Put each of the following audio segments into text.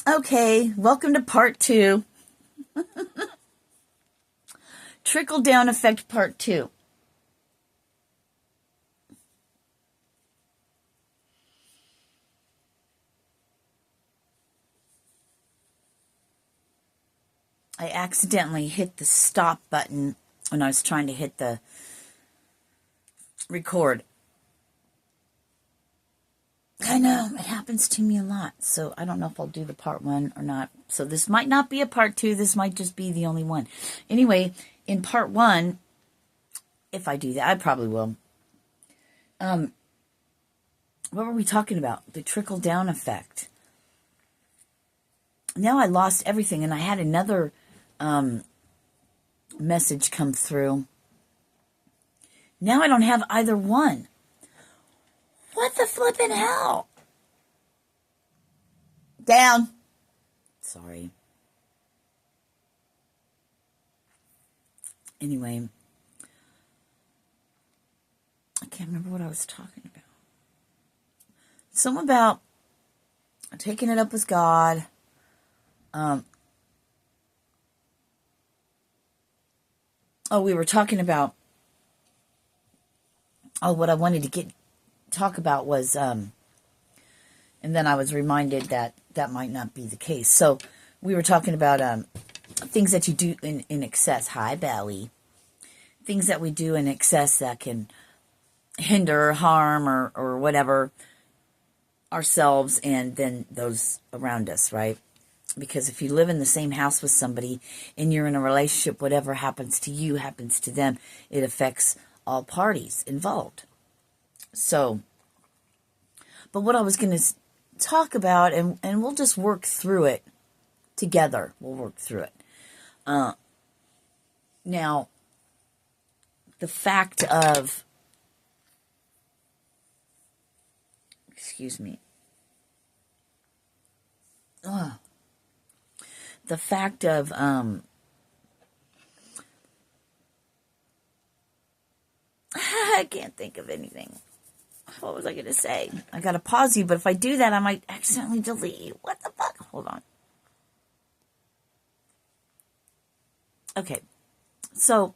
Okay, welcome to part 2. Trickle down effect part 2. I accidentally hit the stop button when I was trying to hit the record. I know, it happens to me a lot, so I don't know if I'll do the part 1 or not. So this might not be a part 2, this might just be the only one. Anyway, in part 1, if I do that, I probably will. What were we talking about? The trickle down effect. Now I lost everything, and I had another message come through. Now I don't have either one. What the flippin' hell? Down. Sorry. Anyway, I can't remember what I was talking about. Something about taking it up with God. We were talking about, what I wanted to talk about was, and then I was reminded that that might not be the case. So we were talking about things that you do in excess. Hi, Belly. Things that we do in excess that can hinder, harm, or whatever ourselves and then those around us, right? Because if you live in the same house with somebody and you're in a relationship, whatever happens to you happens to them. It affects all parties involved. So, but what I was going to talk about, and we'll just work through it together. We'll work through it. Now, the fact of, excuse me, the fact of I can't think of anything. What was I going to say? I got to pause you, but if I do that, I might accidentally delete you. What the fuck? Hold on. Okay. So,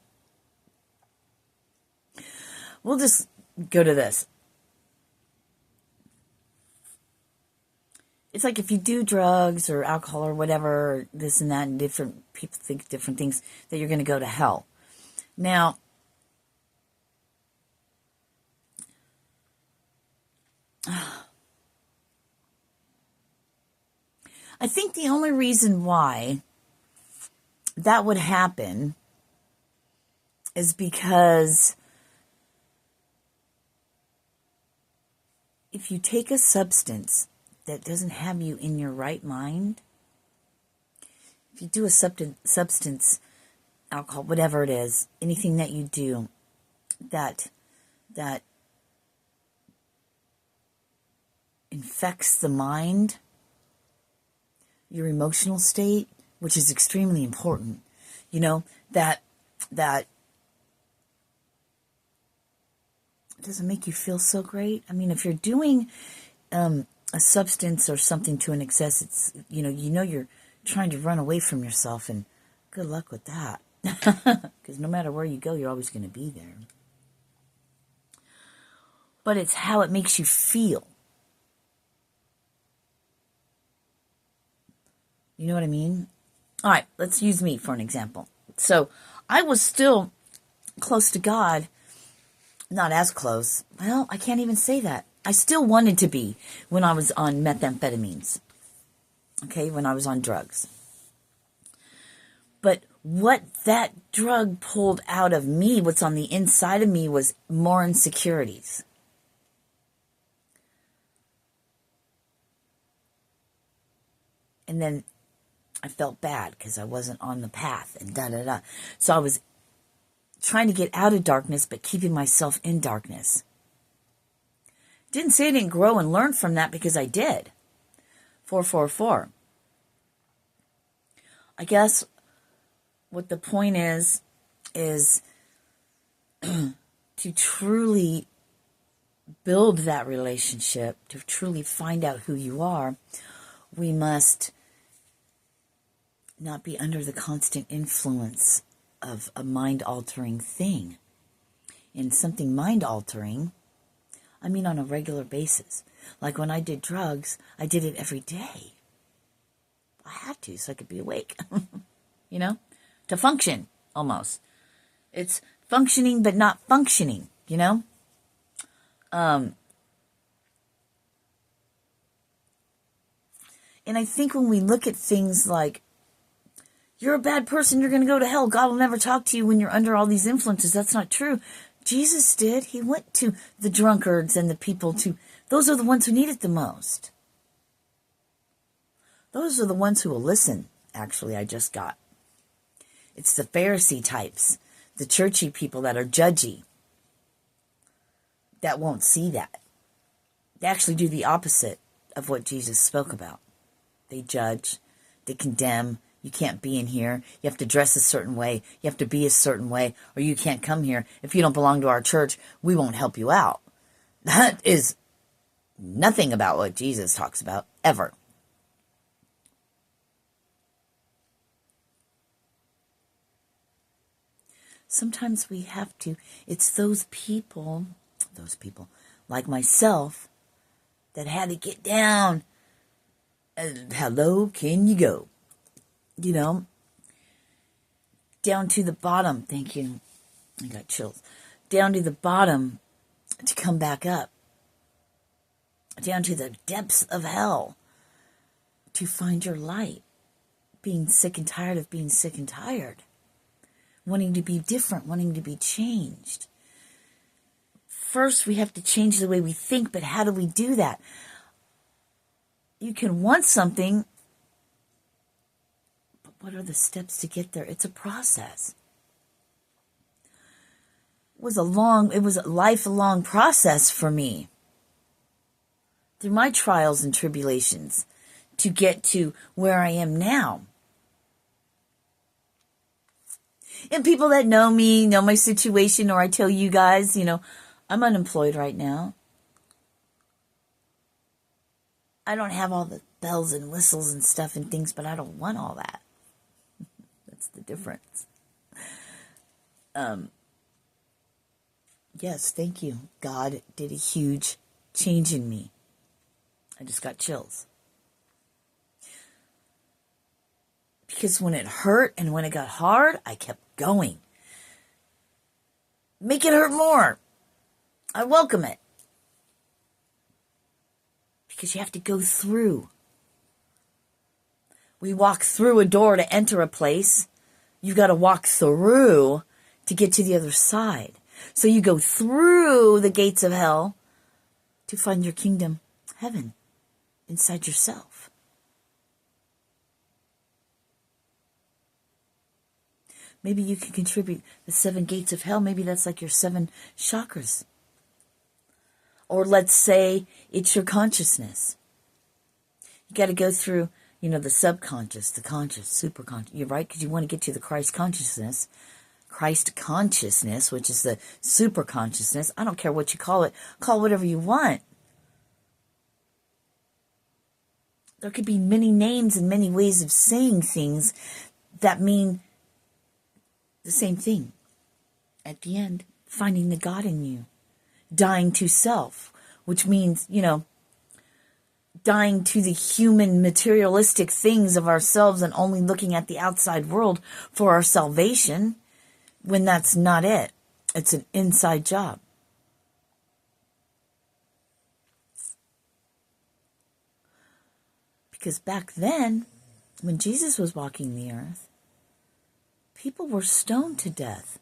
we'll just go to this. It's like if you do drugs or alcohol or whatever, this and that, and different people think different things, that you're going to go to hell. Now, I think the only reason why that would happen is because if you take a substance that doesn't have you in your right mind, if you do a substance, alcohol, whatever it is, anything that you do that infects the mind, your emotional state, which is extremely important, that doesn't make you feel so great. I mean, if you're doing a substance or something to an excess, it's, you're trying to run away from yourself, and good luck with that. Because no matter where you go, you're always going to be there. But it's how it makes you feel. You know what I mean? All right, let's use me for an example. So I was still close to God. Not as close. Well, I can't even say that. I still wanted to be when I was on methamphetamines. Okay, when I was on drugs. But what that drug pulled out of me, what's on the inside of me, was more insecurities. And then I felt bad because I wasn't on the path and da-da-da. So I was trying to get out of darkness, but keeping myself in darkness. Didn't say I didn't grow and learn from that, because I did. 444. I guess what the point is to truly build that relationship, to truly find out who you are, we must not be under the constant influence of a mind-altering thing. And something mind-altering, I mean on a regular basis. Like when I did drugs, I did it every day. I had to, so I could be awake. You know? To function, almost. It's functioning, but not functioning, you know? And I think when we look at things like, you're a bad person, you're going to go to hell, God will never talk to you when you're under all these influences. That's not true. Jesus did. He went to the drunkards and the people those are the ones who need it the most. Those are the ones who will listen, actually, I just got. It's the Pharisee types, the churchy people that are judgy, that won't see that. They actually do the opposite of what Jesus spoke about. They judge, they condemn. You can't be in here. You have to dress a certain way. You have to be a certain way, or you can't come here. If you don't belong to our church, we won't help you out. That is nothing about what Jesus talks about, ever. Sometimes we have to. It's those people like myself that had to get down. How low can you go? You know, down to the bottom. Thank you. I got chills. Down to the bottom to come back up. Down to the depths of hell to find your light. Being sick and tired of being sick and tired. Wanting to be different, wanting to be changed. First, we have to change the way we think, but how do we do that? You can want something, but what are the steps to get there? It's a process. It was a lifelong process for me. Through my trials and tribulations to get to where I am now. And people that know me, know my situation, or I tell you guys, you know, I'm unemployed right now. I don't have all the bells and whistles and stuff and things, but I don't want all that. That's the difference. Yes, thank you. God did a huge change in me. I just got chills. Because when it hurt and when it got hard, I kept going. Make it hurt more. I welcome it. Because you have to go through. We walk through a door to enter a place. You've got to walk through to get to the other side. So you go through the gates of hell to find your kingdom, heaven, inside yourself. Maybe you can contribute the 7 gates of hell. Maybe that's like your 7 chakras. Or let's say it's your consciousness. You got to go through, you know, the subconscious, the conscious, superconscious. You're right, because you want to get to the Christ consciousness, which is the super consciousness. I don't care what you call it. Call it whatever you want. There could be many names and many ways of saying things that mean the same thing. At the end, finding the God in you. Dying to self, which means, you know, dying to the human materialistic things of ourselves and only looking at the outside world for our salvation, when that's not it. It's an inside job. Because back then, when Jesus was walking the earth, people were stoned to death.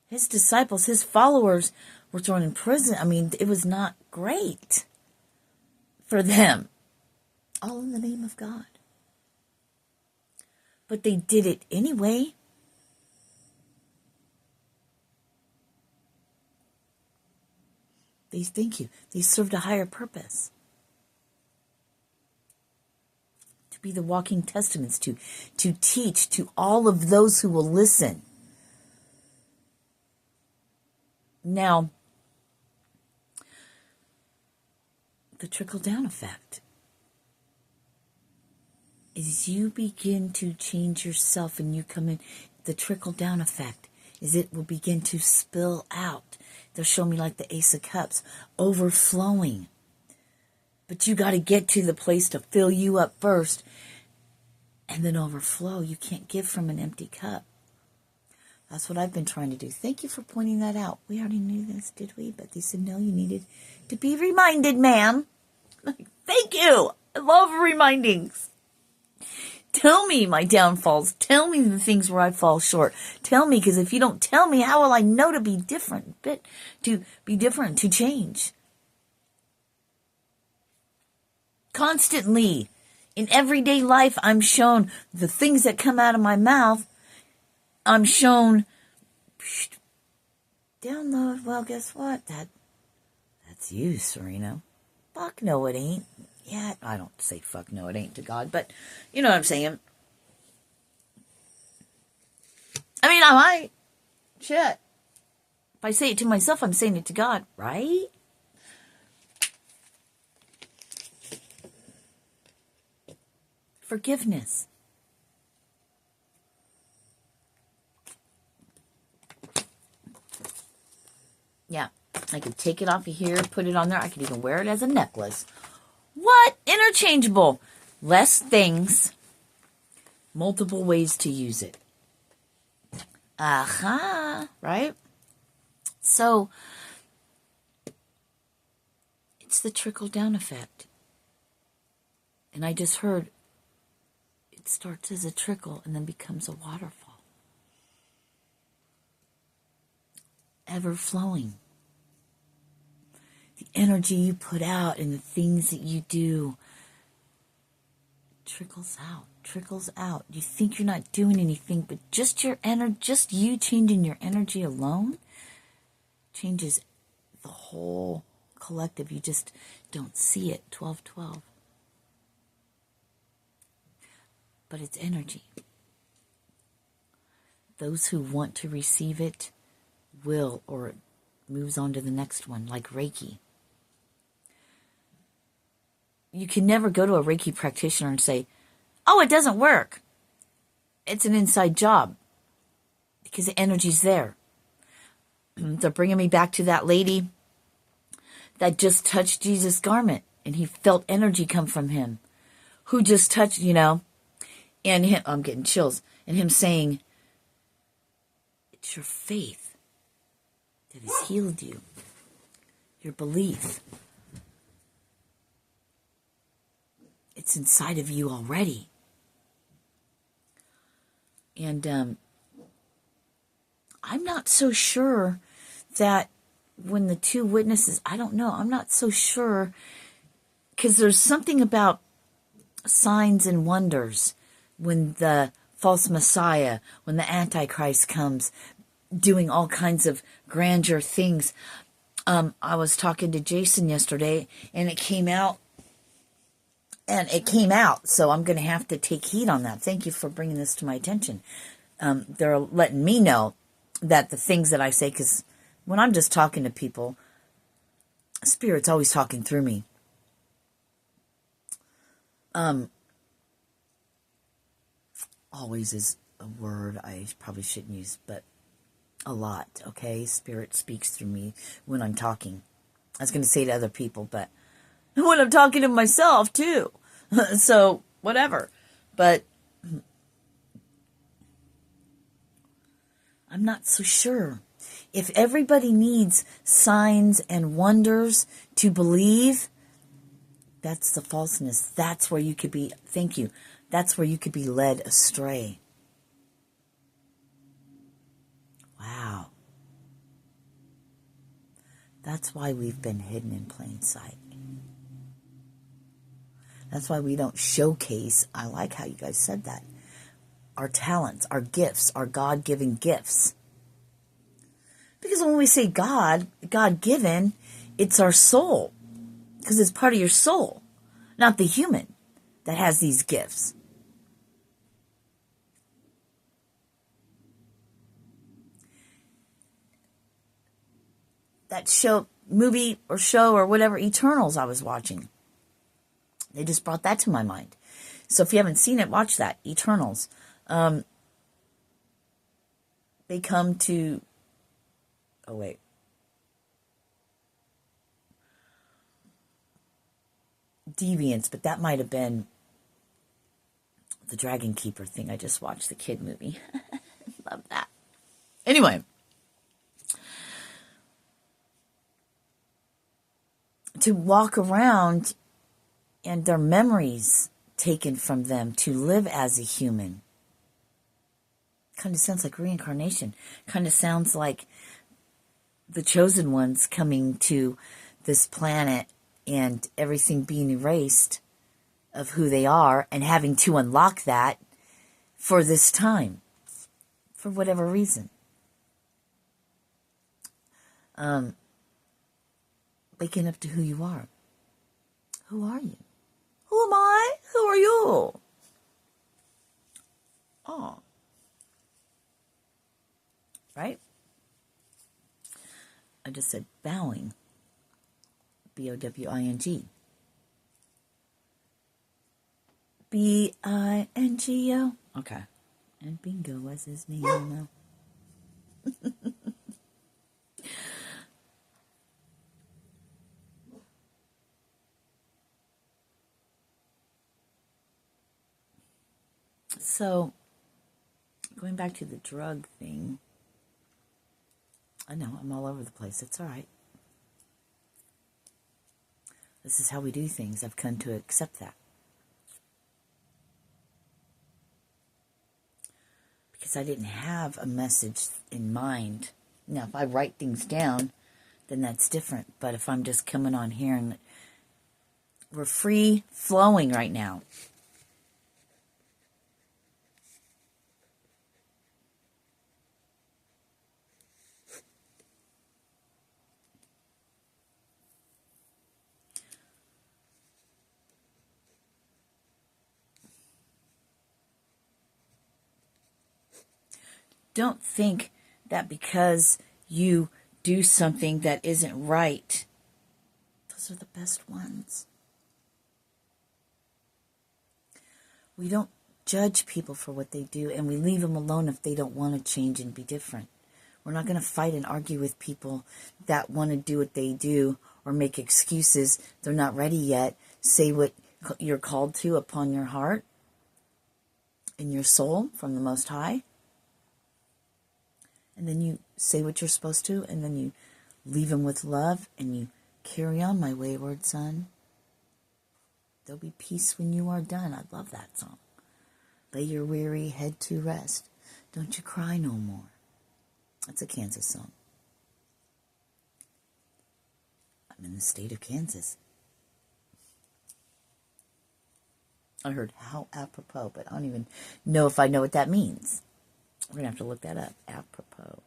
His disciples, his followers were thrown in prison. I mean, it was not great for them. All in the name of God. But they did it anyway. Thank you. They served a higher purpose. To be the walking testaments, to teach to all of those who will listen. Now, the trickle-down effect. As you begin to change yourself and you come in, the trickle down effect is it will begin to spill out. They'll show me like the Ace of Cups, overflowing. But you got to get to the place to fill you up first and then overflow. You can't give from an empty cup. That's what I've been trying to do. Thank you for pointing that out. We already knew this, did we? But they said, no, you needed to be reminded, ma'am. Thank you. I love remindings. Tell me my downfalls. Tell me the things where I fall short. Tell me, because if you don't tell me, how will I know to be different? To be different, to change. Constantly, in everyday life, I'm shown the things that come out of my mouth. I'm shown, download, well, guess what? That's you, Sirena. Fuck no, it ain't. Yeah, I don't say fuck no, it ain't to God, but you know what I'm saying. I mean, I might. Shit. If I say it to myself, I'm saying it to God, right? Forgiveness. Yeah, I could take it off of here, put it on there. I could even wear it as a necklace. What? Interchangeable. Less things. Multiple ways to use it. Aha. Right? So, it's the trickle-down effect. And I just heard it starts as a trickle and then becomes a waterfall. Ever flowing. The energy you put out and the things that you do trickles out. You think you're not doing anything, but just your just you changing your energy alone changes the whole collective. You just don't see it. 12-12. But it's energy. Those who want to receive it will, or it moves on to the next one, like Reiki. You can never go to a Reiki practitioner and say, oh, it doesn't work. It's an inside job. Because the energy's there. They're bringing me back to that lady that just touched Jesus' garment. And he felt energy come from him. Who just touched, and him, I'm getting chills. And him saying, it's your faith that has healed you. Your belief. It's inside of you already. And I'm not so sure that when the two witnesses, I don't know, I'm not so sure, because there's something about signs and wonders when the false Messiah, when the Antichrist comes, doing all kinds of grandeur things. I was talking to Jason yesterday, and it came out. So I'm going to have to take heed on that. Thank you for bringing this to my attention. They're letting me know that the things that I say, because when I'm just talking to people, Spirit's always talking through me. Always is a word I probably shouldn't use, but a lot, okay? Spirit speaks through me when I'm talking. I was going to say to other people, but when I'm talking to myself, too. So, whatever. But I'm not so sure. If everybody needs signs and wonders to believe, that's the falseness. That's where you could be, thank you, that's where you could be led astray. Wow. That's why we've been hidden in plain sight. That's why we don't showcase, I like how you guys said that, our talents, our gifts, our God-given gifts. Because when we say God-given, it's our soul. Because it's part of your soul, not the human that has these gifts. That movie or show or whatever, Eternals I was watching. They just brought that to my mind. So if you haven't seen it, watch that. Eternals. They come to... Oh, wait. Deviants, but that might have been the Dragon Keeper thing. I just watched the kid movie. Love that. Anyway. To walk around and their memories taken from them to live as a human. Kind of sounds like reincarnation. Kind of sounds like the chosen ones coming to this planet and everything being erased of who they are and having to unlock that for this time. For whatever reason. Waking up to who you are. Who are you? Who am I? Who are you? Oh. Right? I just said bowing. B-O-W-I-N-G. B-I-N-G-O. Okay. And Bingo was his name. So, going back to the drug thing. I know, I'm all over the place. It's all right. This is how we do things. I've come to accept that. Because I didn't have a message in mind. Now, if I write things down, then that's different. But if I'm just coming on here and we're free flowing right now. Don't think that because you do something that isn't right, those are the best ones. We don't judge people for what they do, and we leave them alone if they don't want to change and be different. We're not going to fight and argue with people that want to do what they do or make excuses. They're not ready yet. Say what you're called to upon your heart and your soul from the Most High. And then you say what you're supposed to, and then you leave them with love, and you carry on, my wayward son. There'll be peace when you are done. I love that song. Lay your weary head to rest. Don't you cry no more. That's a Kansas song. I'm in the state of Kansas. I heard how apropos, but I don't even know if I know what that means. We're going to have to look that up. Apropos.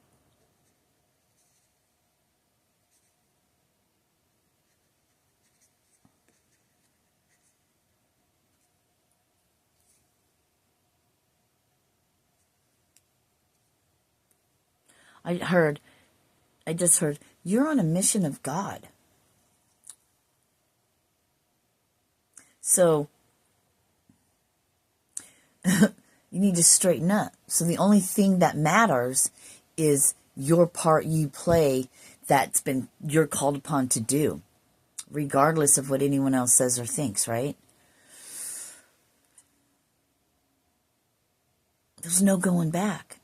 I just heard, you're on a mission of God. So, you need to straighten up. So the only thing that matters is your part you play you're called upon to do, regardless of what anyone else says or thinks, right? There's no going back.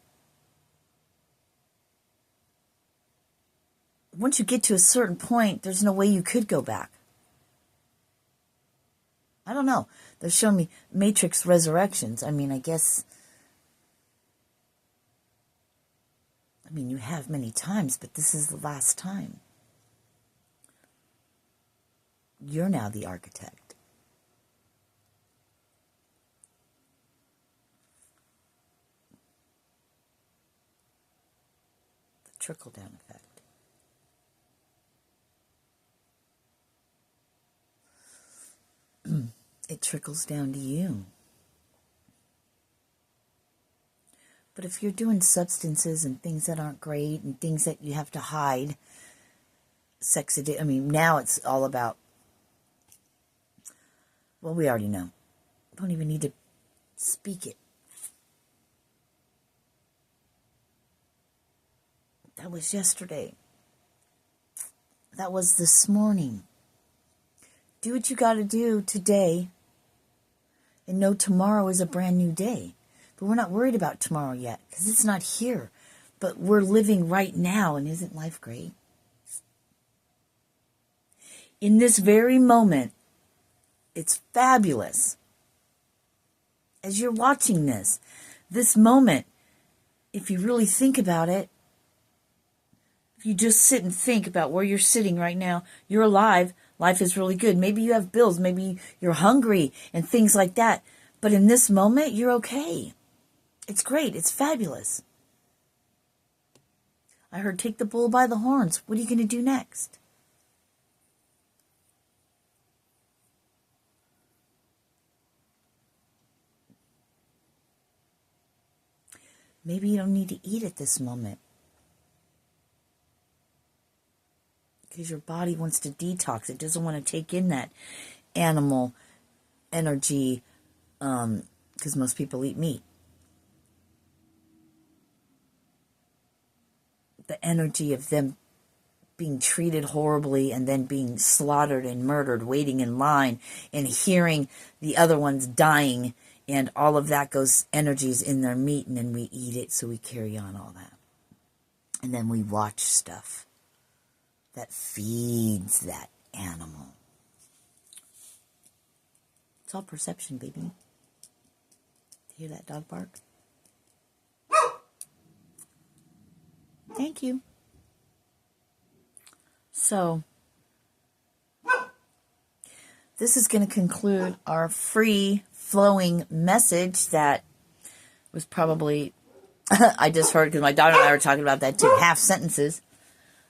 Once you get to a certain point, there's no way you could go back. I don't know. They're showing me Matrix Resurrections. I mean, I guess... you have many times, but this is the last time. You're now the architect. The trickle-down effect. It trickles down to you. But if you're doing substances and things that aren't great and things that you have to hide, now it's all about, well, we already know. Don't even need to speak it. That was yesterday. That was this morning. Do what you got to do today and know tomorrow is a brand new day. But we're not worried about tomorrow yet because it's not here. But we're living right now, and isn't life great? In this very moment, it's fabulous. As you're watching this moment, if you really think about it, if you just sit and think about where you're sitting right now, you're alive, life is really good. Maybe you have bills, maybe you're hungry and things like that. But in this moment, you're okay. It's great, it's fabulous. I heard take the bull by the horns. What are you going to do next? Maybe you don't need to eat at this moment. Because your body wants to detox. It doesn't want to take in that animal energy because most people eat meat. The energy of them being treated horribly and then being slaughtered and murdered, waiting in line and hearing the other ones dying, and all of that goes energies in their meat, and then we eat it, so we carry on all that. And then we watch stuff that feeds that animal. It's all perception, baby. Hear that dog bark? Thank you. So, this is going to conclude our free-flowing message that was probably, I just heard because my daughter and I were talking about that too, half sentences.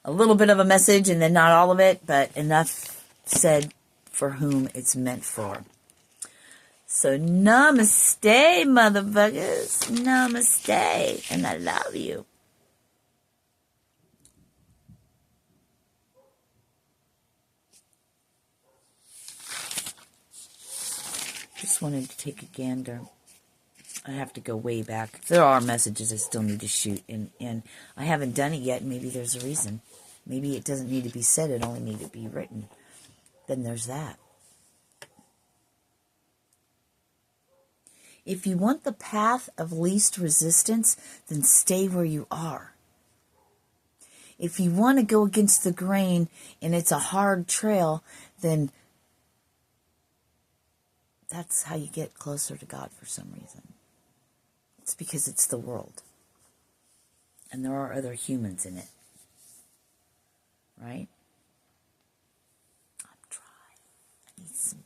A little bit of a message and then not all of it, but enough said for whom it's meant for. So, namaste, motherfuckers. Namaste. And I love you. Just wanted to take a gander. I have to go way back. There are messages I still need to shoot, and I haven't done it yet. Maybe there's a reason. Maybe it doesn't need to be said. It only needs to be written. Then there's that. If you want the path of least resistance, then stay where you are. If you want to go against the grain and it's a hard trail, then that's how you get closer to God for some reason. It's because it's the world. And there are other humans in it. Right? I'm dry. I need some.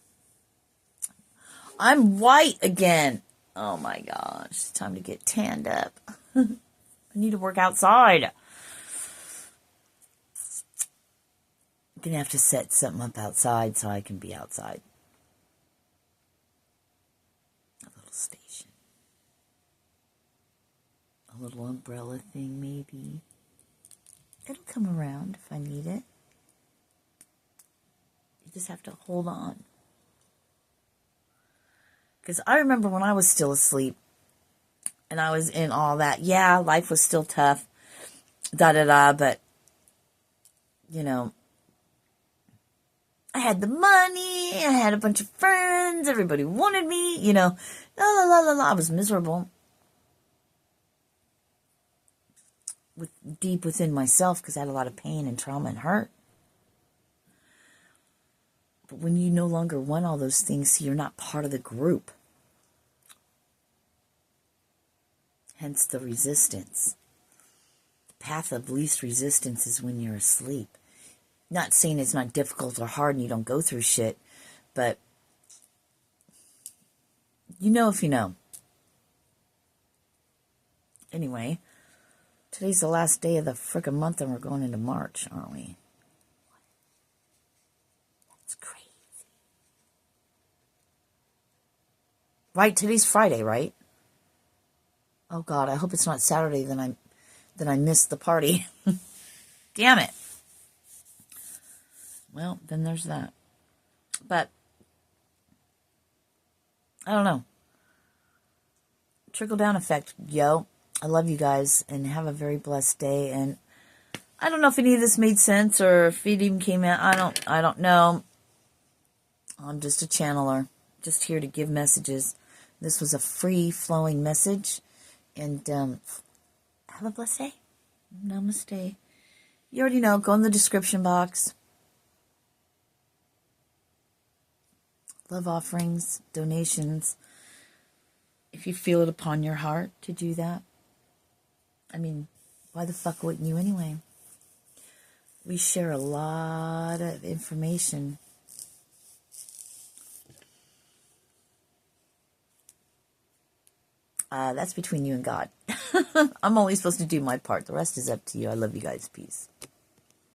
I'm white again. Oh my gosh. It's time to get tanned up. I need to work outside. I'm going to have to set something up outside so I can be outside. Station. A little umbrella thing, maybe. It'll come around if I need it. You just have to hold on. Because I remember when I was still asleep and I was in all that. Yeah, life was still tough. But, you know, I had the money, I had a bunch of friends, everybody wanted me, you know, I was miserable. Deep within myself because I had a lot of pain and trauma and hurt. But when you no longer want all those things, you're not part of the group. Hence the resistance. The path of least resistance is when you're asleep. Not saying it's not difficult or hard and you don't go through shit, but you know if you know. Anyway, today's the last day of the frickin' month and we're going into March, aren't we? That's crazy. Right, today's Friday, right? Oh God, I hope it's not Saturday, then I missed the party. Damn it. Well, then there's that. But I don't know. Trickle down effect, yo. I love you guys and have a very blessed day. And I don't know if any of this made sense or if it even came out. I don't know. I'm just a channeler, just here to give messages. This was a free flowing message. And have a blessed day. Namaste. You already know, go in the description box. Love offerings, donations. If you feel it upon your heart to do that. I mean, why the fuck wouldn't you anyway? We share a lot of information. That's between you and God. I'm only supposed to do my part. The rest is up to you. I love you guys. Peace.